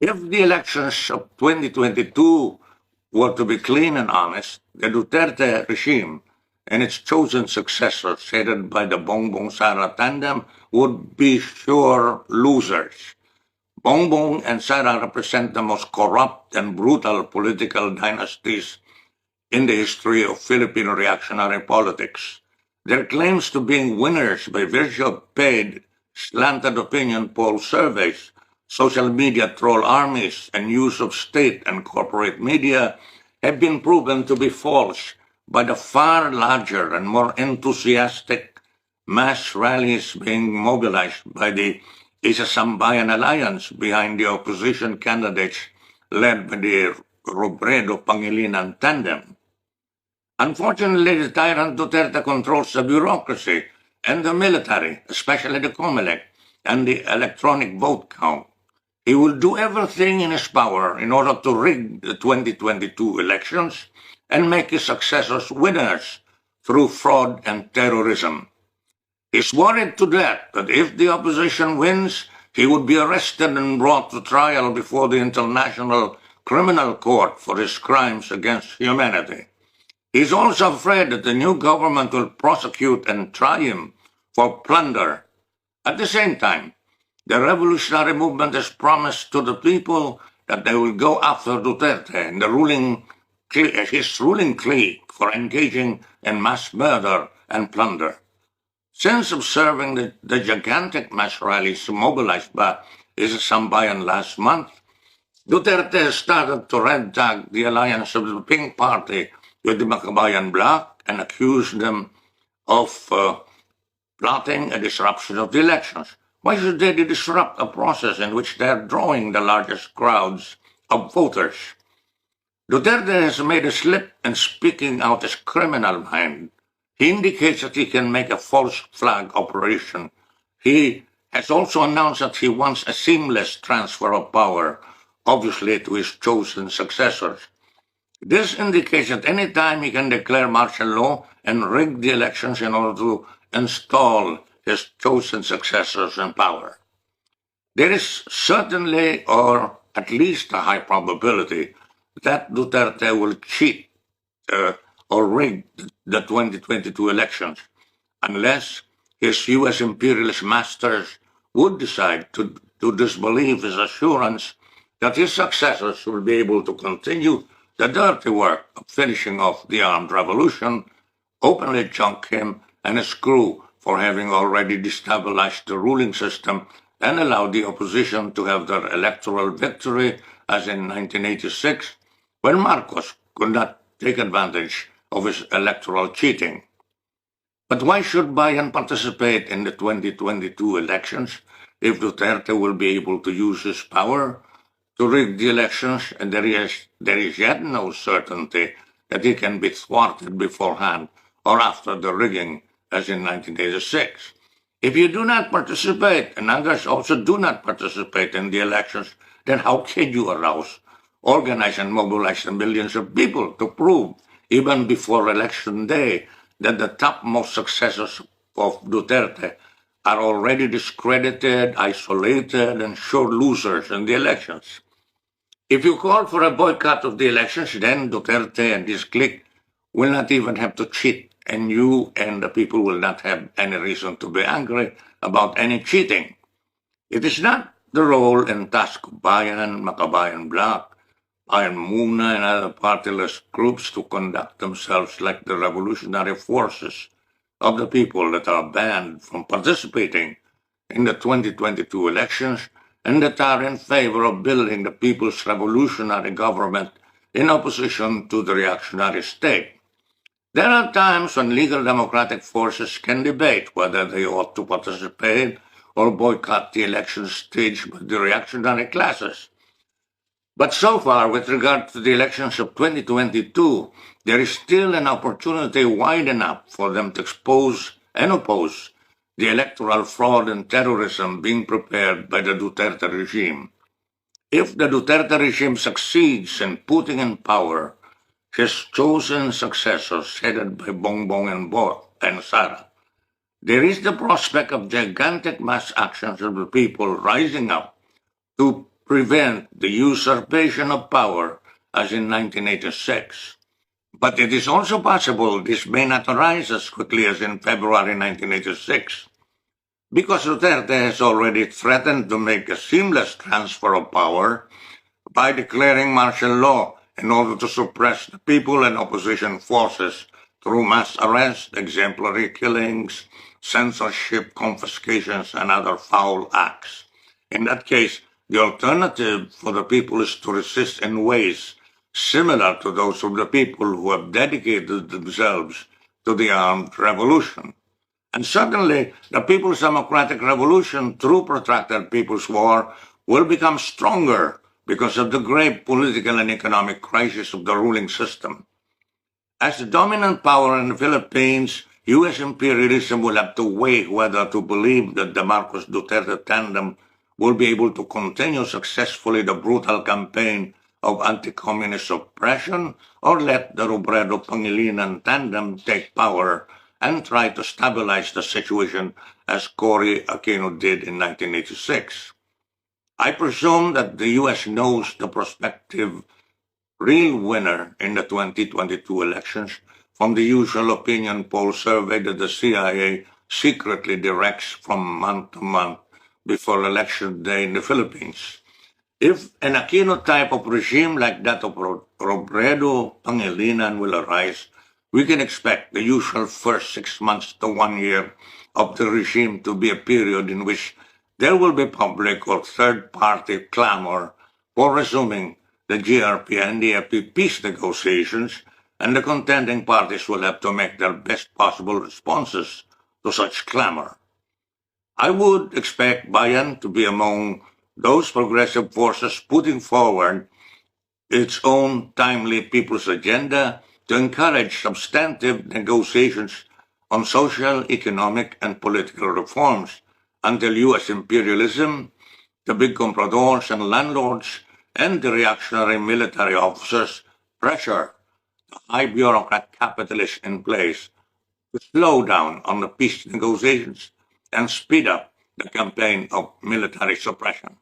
If the elections of 2022 were to be clean and honest, the Duterte regime and its chosen successors, headed by the Bongbong-Sara tandem, would be sure losers. Bongbong and Sara represent the most corrupt and brutal political dynasties in the history of Philippine reactionary politics. Their claims to being winners by virtue of paid, slanted opinion poll surveys, social media troll armies, and use of state and corporate media have been proven to be false by the far larger and more enthusiastic mass rallies being mobilized by the Isa-Sambayan Alliance behind the opposition candidates led by the Robredo Pangilinan tandem. Unfortunately, the tyrant Duterte controls the bureaucracy and the military, especially the COMELEC, and the electronic vote count. He will do everything in his power in order to rig the 2022 elections and make his successors winners through fraud and terrorism. He's worried to death that if the opposition wins, he would be arrested and brought to trial before the International Criminal Court for his crimes against humanity. He's also afraid that the new government will prosecute and try him for plunder. At the same time, the revolutionary movement has promised to the people that they will go after Duterte and his ruling clique for engaging in mass murder and plunder. Since observing the gigantic mass rallies mobilized by Isa-Sambayan last month, Duterte has started to red tag the alliance of the Pink Party with the Makabayan Bloc and accused them of plotting a disruption of the elections. Why should they disrupt a process in which they are drawing the largest crowds of voters? Duterte has made a slip in speaking out his criminal mind. He indicates that he can make a false flag operation. He has also announced that he wants a seamless transfer of power, obviously to his chosen successors. This indicates that any time he can declare martial law and rig the elections in order to install his chosen successors in power. There is certainly, or at least a high probability, that Duterte will cheat or rig the 2022 elections, unless his U.S. imperialist masters would decide to disbelieve his assurance that his successors will be able to continue the dirty work of finishing off the armed revolution, openly chunk him and his crew for having already destabilized the ruling system and allowed the opposition to have their electoral victory, as in 1986, when Marcos could not take advantage of his electoral cheating. But why should Bayan participate in the 2022 elections if Duterte will be able to use his power to rig the elections and there is yet no certainty that he can be thwarted beforehand or after the rigging, as in 1986? If you do not participate, and others also do not participate in the elections, then how can you arouse, organize, and mobilize the millions of people to prove, even before election day, that the topmost successors of Duterte are already discredited, isolated, and sure losers in the elections? If you call for a boycott of the elections, then Duterte and his clique will not even have to cheat, and you and the people will not have any reason to be angry about any cheating. It is not the role and task of Bayan, Makabayan Bloc, Bayan Muna, and other partyless groups to conduct themselves like the revolutionary forces of the people that are banned from participating in the 2022 elections and that are in favor of building the people's revolutionary government in opposition to the reactionary state. There are times when legal democratic forces can debate whether they ought to participate or boycott the elections staged by the reactionary classes. But so far, with regard to the elections of 2022, there is still an opportunity wide enough for them to expose and oppose the electoral fraud and terrorism being prepared by the Duterte regime. If the Duterte regime succeeds in putting in power his chosen successors headed by Bongbong and Sara, there is the prospect of gigantic mass actions of the people rising up to prevent the usurpation of power as in 1986. But it is also possible this may not arise as quickly as in February 1986, because Duterte has already threatened to make a seamless transfer of power by declaring martial law in order to suppress the people and opposition forces through mass arrest, exemplary killings, censorship, confiscations, and other foul acts. In that case, the alternative for the people is to resist in ways similar to those of the people who have dedicated themselves to the armed revolution. And suddenly, the People's Democratic Revolution, through protracted People's War, will become stronger because of the grave political and economic crisis of the ruling system. As the dominant power in the Philippines, U.S. imperialism will have to weigh whether to believe that the Marcos-Duterte tandem will be able to continue successfully the brutal campaign of anti-communist oppression or let the Robredo-Pangilinan tandem take power and try to stabilize the situation as Cory Aquino did in 1986. I presume that the U.S. knows the prospective real winner in the 2022 elections from the usual opinion poll survey that the CIA secretly directs from month to month before election day in the Philippines. If an Aquino type of regime like that of Robredo Pangilinan will arise, we can expect the usual first 6 months to 1 year of the regime to be a period in which there will be public or third-party clamor for resuming the GRP-Npa peace negotiations, and the contending parties will have to make their best possible responses to such clamor. I would expect Bayan to be among those progressive forces putting forward its own timely people's agenda to encourage substantive negotiations on social, economic, and political reforms until U.S. imperialism, the big compradors and landlords, and the reactionary military officers pressure the high bureaucrat capitalists in place to slow down on the peace negotiations and speed up the campaign of military suppression.